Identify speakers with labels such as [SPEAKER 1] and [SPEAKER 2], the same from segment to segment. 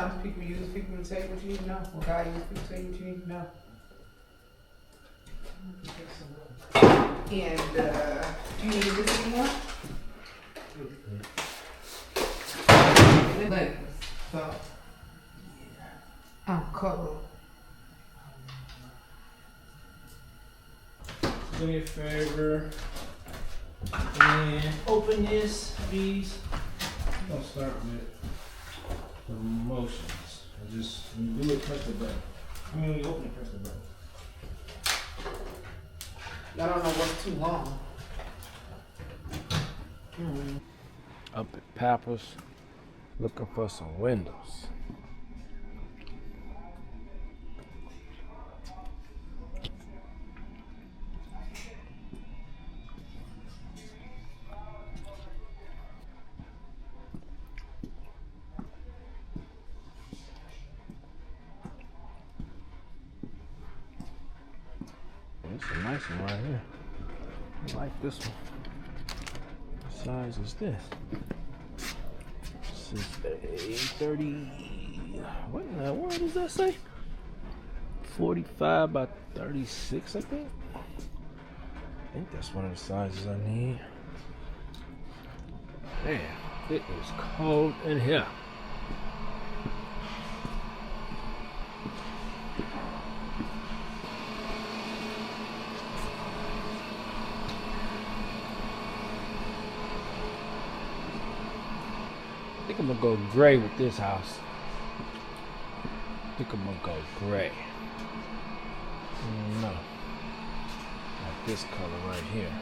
[SPEAKER 1] sometimes people use people to tell you what you need to know. Or God uses people to tell you what you need to know. And do you need this anymore? So I'm covered.
[SPEAKER 2] Do me a favor and open this, please. I'm gonna start with the motions. And just when you do it, press the button. I mean, when you open it, press the button.
[SPEAKER 1] I don't know what's too long.
[SPEAKER 2] Up at Papa's, looking for some windows. It's a nice one right here. I like this one. What size is this? This is a 30. What in the world does that say? 45 by 36, I think. I think that's one of the sizes I need. Man, it is cold in here. I think I'm gonna go gray with this house. I think I'm gonna go gray. No. Like this color right here.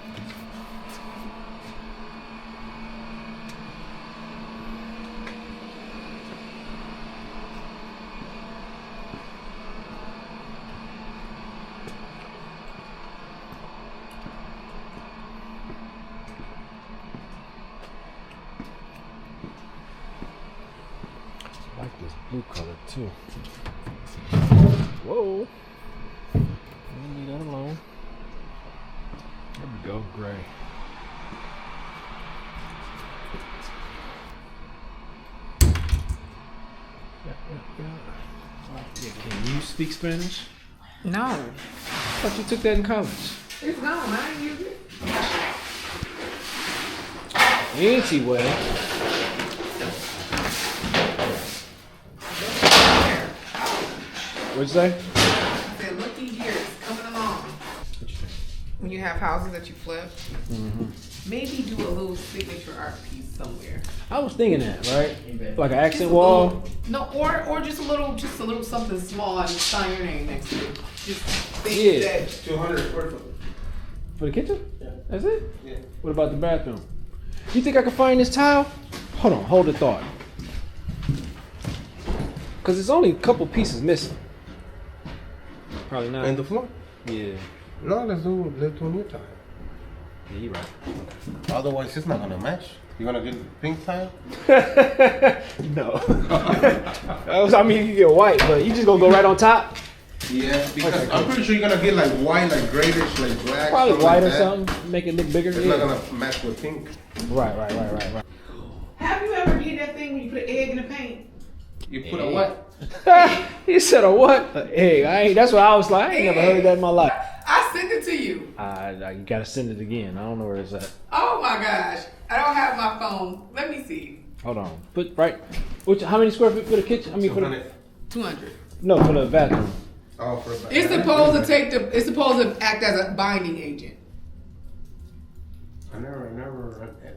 [SPEAKER 2] I like this blue color too. Whoa. Leave that alone. There we go, gray. Yeah, can you speak Spanish?
[SPEAKER 1] No.
[SPEAKER 2] I thought you took that in college.
[SPEAKER 1] It's gone. I ain't use it.
[SPEAKER 2] Anyway. What'd you say?
[SPEAKER 1] I said, looky here, it's coming along. When you have houses that you flip, maybe do a little signature art piece somewhere.
[SPEAKER 2] I was thinking that, right? Like an accent wall.
[SPEAKER 1] No, or just a little something small and sign your name next to it. Just think that
[SPEAKER 3] 200 square foot.
[SPEAKER 2] For the kitchen?
[SPEAKER 3] Yeah.
[SPEAKER 2] That's it?
[SPEAKER 3] Yeah.
[SPEAKER 2] What about the bathroom? You think I can find this tile? Hold on, hold the thought. Cause there's only a couple pieces missing. Probably not.
[SPEAKER 3] And the floor?
[SPEAKER 2] Yeah.
[SPEAKER 3] No, let's do a new tile.
[SPEAKER 2] Yeah, you're right.
[SPEAKER 3] Otherwise, it's not gonna match. You gonna get pink tile?
[SPEAKER 2] No. I mean, you can get white, but you just gonna go right on top?
[SPEAKER 3] Yeah, because I'm pretty sure you're gonna get like white, like grayish, like black.
[SPEAKER 2] Probably white
[SPEAKER 3] like
[SPEAKER 2] or
[SPEAKER 3] that.
[SPEAKER 2] something. Make it look bigger.
[SPEAKER 3] It's not gonna match with pink.
[SPEAKER 2] Right.
[SPEAKER 1] Have you ever did that thing when you put an egg in the paint?
[SPEAKER 3] You put a what?
[SPEAKER 2] He said a what? An egg. That's what I was like. I ain't never heard that in my life.
[SPEAKER 1] I sent it to you.
[SPEAKER 2] You gotta send it again. I don't know where it's at.
[SPEAKER 1] Oh my gosh. I don't have my phone. Let me see.
[SPEAKER 2] Hold on. Put right. How many square feet for the kitchen? I mean, for the
[SPEAKER 1] 200.
[SPEAKER 2] no, for the bathroom.
[SPEAKER 3] Oh, for a
[SPEAKER 1] It's supposed to it's supposed to act as a binding agent.
[SPEAKER 3] I never.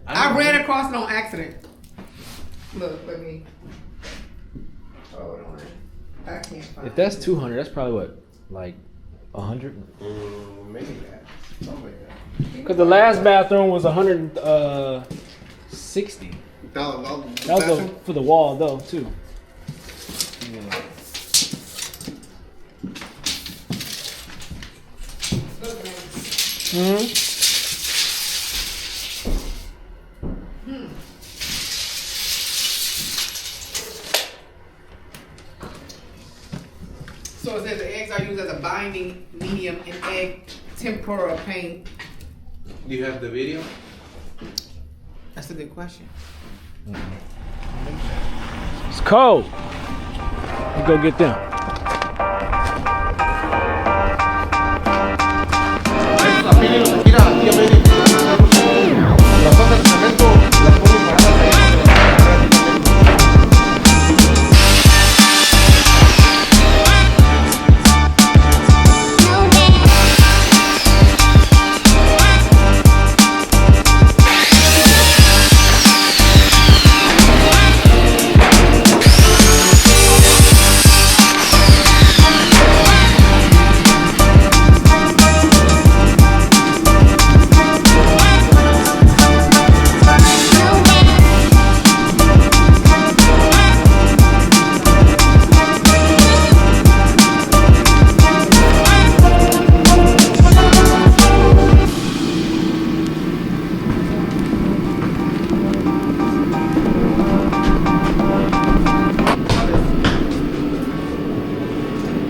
[SPEAKER 1] I ran across it on accident. Look, let me. Hold on. I can't find
[SPEAKER 2] If that's 200, that's probably what, like 100?
[SPEAKER 3] Maybe that. Something like that.
[SPEAKER 2] Because the last bathroom was 160. That was for the wall though too. Yeah.
[SPEAKER 1] So it says the eggs are used as a binding medium in egg tempera paint.
[SPEAKER 3] Do you have the video?
[SPEAKER 1] That's a good question.
[SPEAKER 2] It's cold. to go get them.
[SPEAKER 3] Mira, tía Mary, las hojas de cemento las ponen paradas ahí.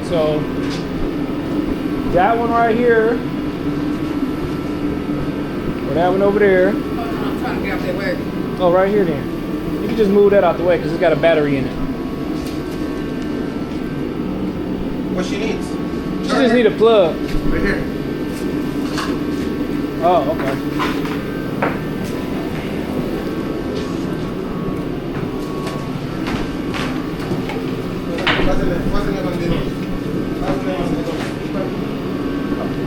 [SPEAKER 2] So that one right here, or that one over there.
[SPEAKER 1] I'm trying to get out that way.
[SPEAKER 2] Oh, right here then. You can just move that out the way because it's got a battery in it.
[SPEAKER 3] What she needs?
[SPEAKER 2] You just need a plug.
[SPEAKER 3] Right here.
[SPEAKER 2] Oh, okay.
[SPEAKER 3] Pásale bandero.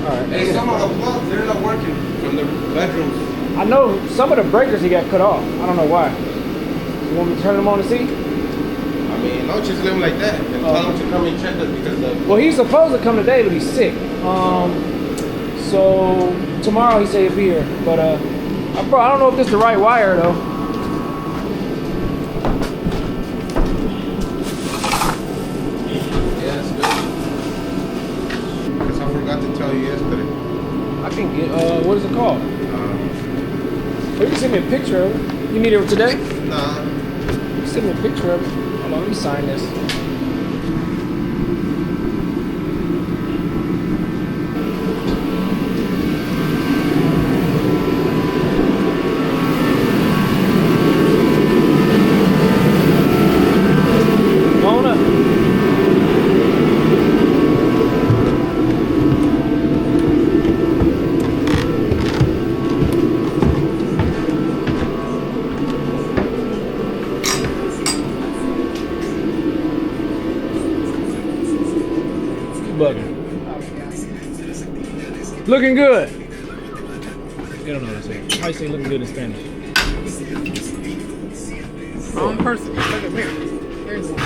[SPEAKER 2] All right.
[SPEAKER 3] Hey, some of the plugs, they're not working from the bedrooms.
[SPEAKER 2] I know some of the breakers he got cut off. I don't know why. You want me to turn them on to see?
[SPEAKER 3] I mean, don't just leave them like that. And tell them to come and check us because
[SPEAKER 2] Well, he's supposed to come today, but he's sick. So tomorrow he said he'll be here. But bro, I don't know if this is the right wire though.
[SPEAKER 3] yeah, it's good. Because I forgot to tell you yesterday.
[SPEAKER 2] I can get what is it called? Oh, you can send me a picture of it. You need it today?
[SPEAKER 3] Nah.
[SPEAKER 2] You send me a picture of it. Hold on, let me sign this. Looking good. You don't know what I'm saying. How you say looking good in Spanish?
[SPEAKER 1] Wrong person. Look at me. Here's one.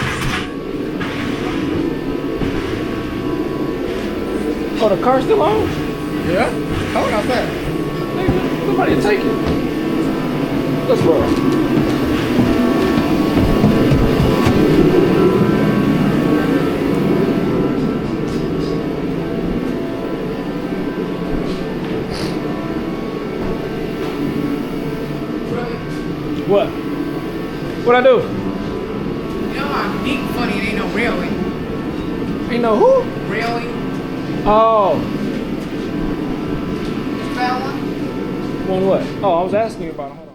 [SPEAKER 2] Oh, the car's still on?
[SPEAKER 3] Yeah? How about that?
[SPEAKER 2] Nigga, somebody take it. Let's roll. What? What'd I do?
[SPEAKER 1] You know I'm deep funny. It ain't no railing.
[SPEAKER 2] Ain't no who?
[SPEAKER 1] Railing.
[SPEAKER 2] Oh.
[SPEAKER 1] That one?
[SPEAKER 2] One what? Oh, I was asking you about it.